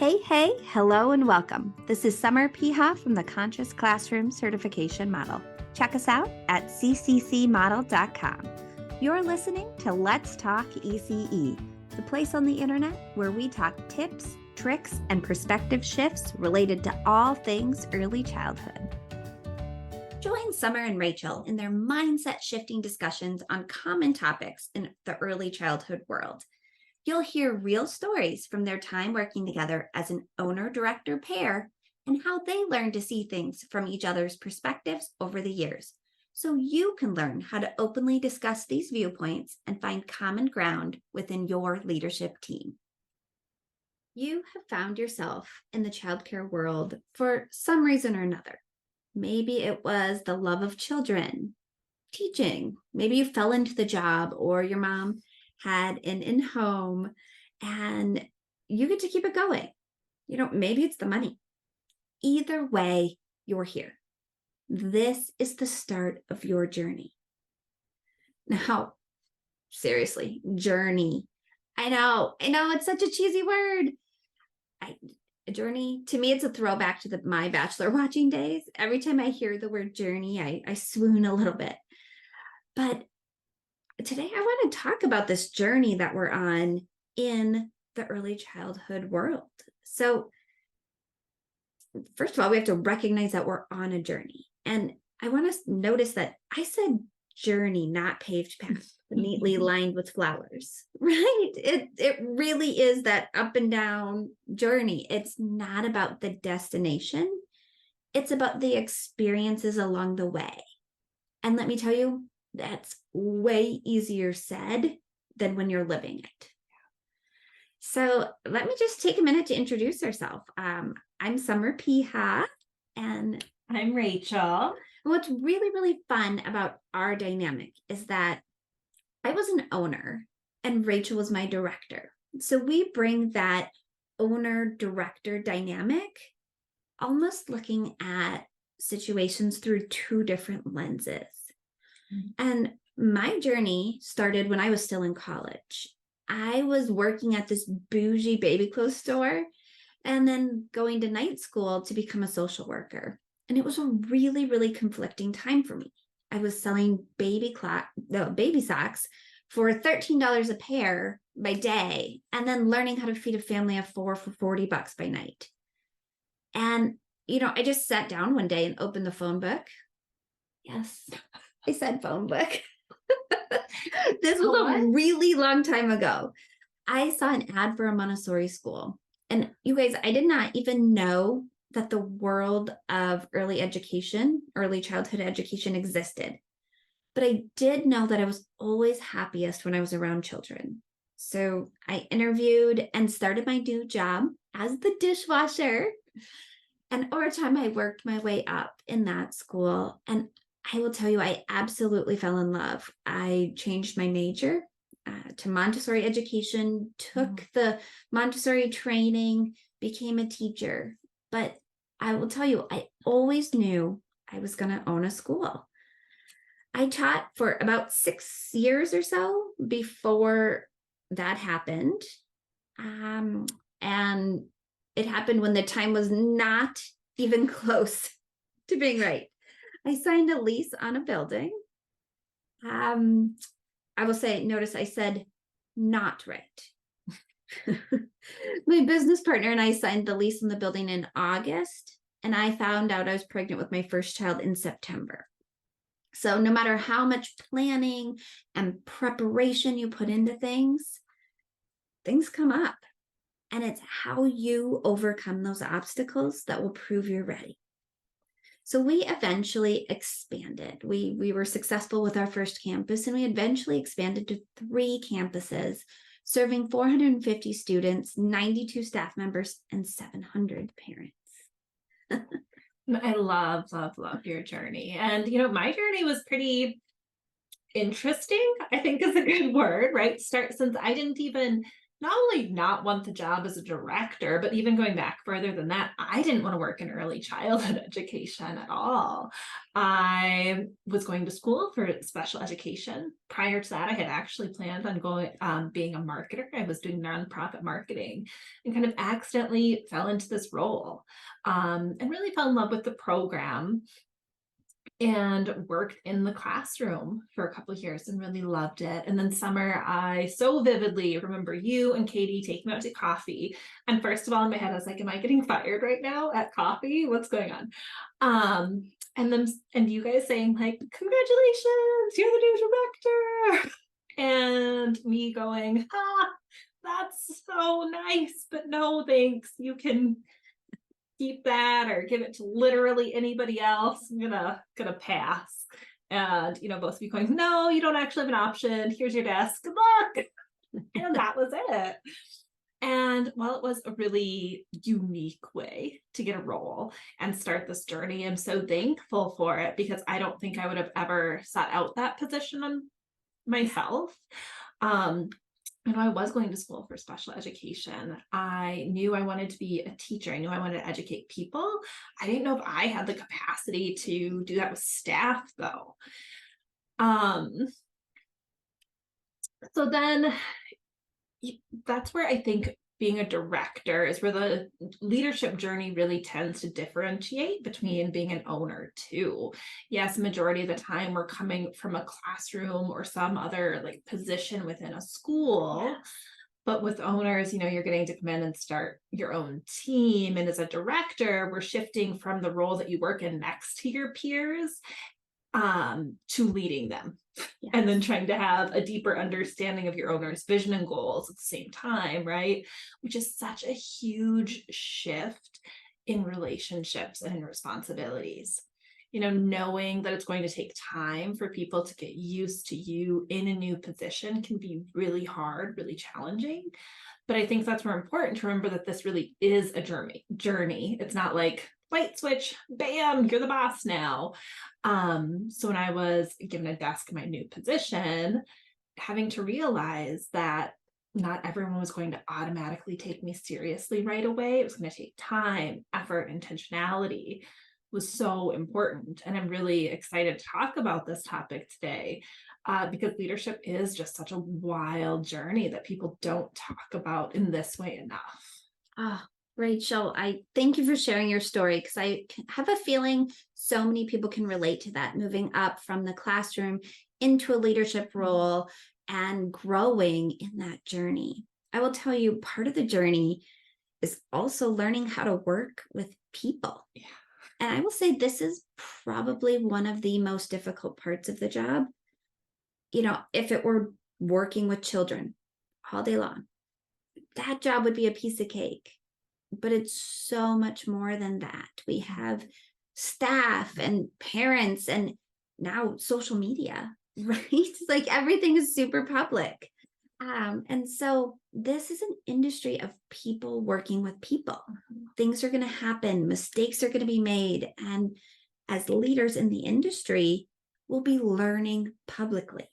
Hey, hello and welcome. This is Summer Piha from the Conscious.Classroom Certification Model. Check us out at cccmodel.com. You're listening to Let's Talk ECE, the place on the internet where we talk tips, tricks, and perspective shifts related to all things early childhood. Join Summer and Rachel in their mindset shifting discussions on common topics in the early childhood world. You'll hear real stories from their time working together as an owner-director pair and how they learn to see things from each other's perspectives over the years, so you can learn how to openly discuss these viewpoints and find common ground within your leadership team. You have found yourself in the childcare world for some reason or another. Maybe it was the love of children, teaching. Maybe you fell into the job, or your mom had an in-home and you get to keep it going. Maybe it's the money. Either way, you're here. This is the start of your journey. Now, seriously, journey. I know, it's such a cheesy word. A journey, to me, it's a throwback to my Bachelor watching days. Every time I hear the word journey, I swoon a little bit. But today I want to talk about this journey that we're on in the early childhood world. So first of all, we have to recognize that we're on a journey. And I want to notice that I said journey, not paved path, neatly lined with flowers, right? It really is that up and down journey. It's not about the destination. It's about the experiences along the way. And let me tell you, that's way easier said than when you're living it. So let me just take a minute to introduce ourselves. I'm Summer Piha, and I'm Rachel. What's really, really fun about our dynamic is that I was an owner and Rachel was my director. So we bring that owner-director dynamic, almost looking at situations through two different lenses. And my journey started when I was still in college. I was working at this bougie baby clothes store and then going to night school to become a social worker. And it was a really, really conflicting time for me. I was selling baby socks for $13 a pair by day, and then learning how to feed a family of 4 for $40 by night. And, I just sat down one day and opened the phone book. Yes, I said phone book. This was a really long time ago. I saw an ad for a Montessori school. And you guys, I did not even know that the world of early childhood education existed. But I did know that I was always happiest when I was around children. So I interviewed and started my new job as the dishwasher. And over time, I worked my way up in that school. And I will tell you, I absolutely fell in love. I changed my major to Montessori education, took the Montessori training, became a teacher. But I will tell you, I always knew I was going to own a school. I taught for about 6 years or so before that happened. And it happened when the time was not even close to being right. I signed a lease on a building. I will say, notice I said not right. My business partner and I signed the lease on the building in August, and I found out I was pregnant with my first child in September. So no matter how much planning and preparation you put into things come up. And it's how you overcome those obstacles that will prove you're ready. So we eventually expanded. We were successful with our first campus, and we eventually expanded to 3 campuses, serving 450 students, 92 staff members, and 700 parents. I love your journey. And, my journey was pretty interesting, I think is a good word, right? Since I didn't even not only not want the job as a director, but even going back further than that, I didn't want to work in early childhood education at all. I was going to school for special education. Prior to that, I had actually planned on going being a marketer. I was doing nonprofit marketing and kind of accidentally fell into this role, and really fell in love with the program and worked in the classroom for a couple of years and really loved it. And then summer, I so vividly remember you and Katie taking me out to coffee. And first of all, in my head, I was like, am I getting fired right now at coffee? What's going on? And you guys saying like, congratulations, you're the new director. And me going, that's so nice, but no thanks. You can keep that or give it to literally anybody else. I'm gonna pass. And both of you going, no, you don't actually have an option. Here's your desk. Good luck. And that was it. And while it was a really unique way to get a role and start this journey, I'm so thankful for it because I don't think I would have ever sought out that position on myself. I was going to school for special education. I knew I wanted to be a teacher. I knew I wanted to educate people. I didn't know if I had the capacity to do that with staff, though. So then that's where I think being a director is where the leadership journey really tends to differentiate between being an owner too. Yes, majority of the time we're coming from a classroom or some other like position within a school. Yeah. But with owners, you're getting to come in and start your own team. And as a director, we're shifting from the role that you work in next to your peers to leading them. Yes. And then trying to have a deeper understanding of your owner's vision and goals at the same time, right? Which is such a huge shift in relationships and in responsibilities. Knowing that it's going to take time for people to get used to you in a new position can be really hard, really challenging. But I think that's more important to remember that this really is a journey. It's not like light switch, bam, you're the boss now. So when I was given a desk in my new position, having to realize that not everyone was going to automatically take me seriously right away. It was going to take time, effort, intentionality was so important. And I'm really excited to talk about this topic today because leadership is just such a wild journey that people don't talk about in this way enough. Oh, Rachel, I thank you for sharing your story because I have a feeling so many people can relate to that, moving up from the classroom into a leadership role and growing in that journey. I will tell you, part of the journey is also learning how to work with people. Yeah. And I will say this is probably one of the most difficult parts of the job. If it were working with children all day long, that job would be a piece of cake. But it's so much more than that. We have staff and parents and now social media, right? It's like everything is super public. And so this is an industry of people working with people. Things are going to happen, mistakes are going to be made. And as leaders in the industry, we'll be learning publicly.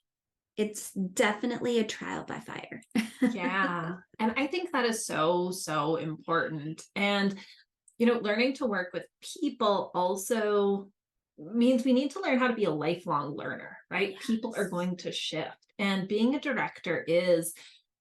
It's definitely a trial by fire. Yeah. And I think that is so, so important. And, learning to work with people also means we need to learn how to be a lifelong learner, right? Yes. People are going to shift. And being a director is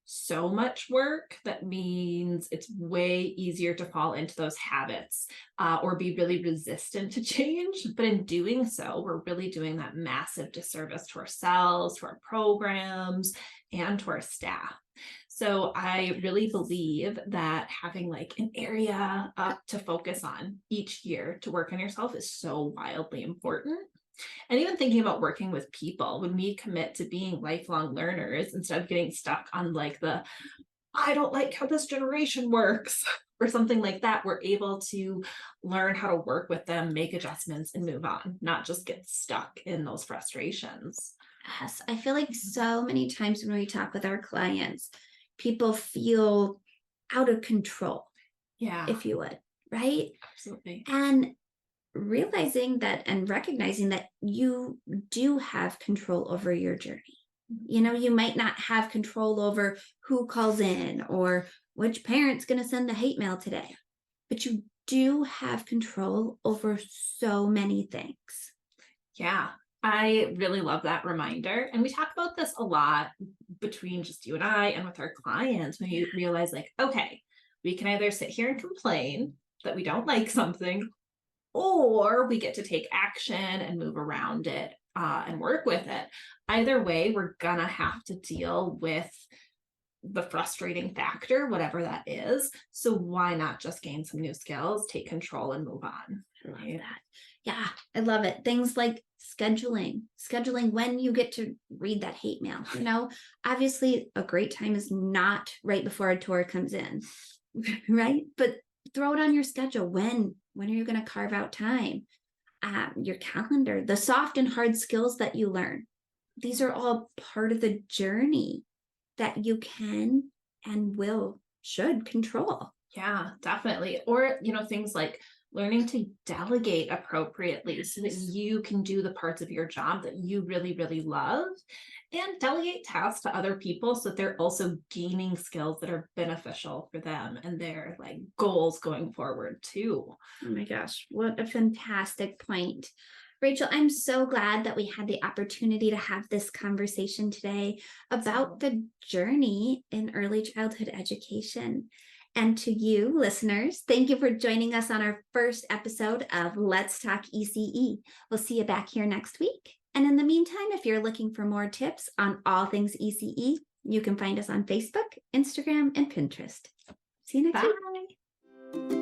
so much work that means it's way easier to fall into those habits or be really resistant to change. But in doing so, we're really doing that massive disservice to ourselves, to our programs, and to our staff. So I really believe that having like an area to focus on each year to work on yourself is so wildly important. And even thinking about working with people, when we commit to being lifelong learners, instead of getting stuck on like I don't like how this generation works or something like that, we're able to learn how to work with them, make adjustments and move on, not just get stuck in those frustrations. Yes, I feel like so many times when we talk with our clients, people feel out of control. Yeah. If you would, right? Absolutely. And realizing that and recognizing that you do have control over your journey. You might not have control over who calls in or which parent's going to send the hate mail today, but you do have control over so many things. Yeah, I really love that reminder. And we talk about this a lot between just you and I and with our clients when you realize, like, okay, we can either sit here and complain that we don't like something, or we get to take action and move around it and work with it. Either way, we're gonna have to deal with the frustrating factor, whatever that is. So why not just gain some new skills, take control, and move on? I love that. Yeah, I love it. Things like scheduling when you get to read that hate mail. Obviously, a great time is not right before a tour comes in, right? But throw it on your schedule. When are you going to carve out time? Your calendar, the soft and hard skills that you learn. These are all part of the journey that you can and should control. Yeah, definitely. Or, things like learning to delegate appropriately so that you can do the parts of your job that you really, really love, and delegate tasks to other people so that they're also gaining skills that are beneficial for them and their like goals going forward too. Oh my gosh, what a fantastic point. Rachel, I'm so glad that we had the opportunity to have this conversation today about the journey in early childhood education. And to you, listeners, thank you for joining us on our first episode of Let's Talk ECE. We'll see you back here next week. And in the meantime, if you're looking for more tips on all things ECE, you can find us on Facebook, Instagram, and Pinterest. See you next week. Bye.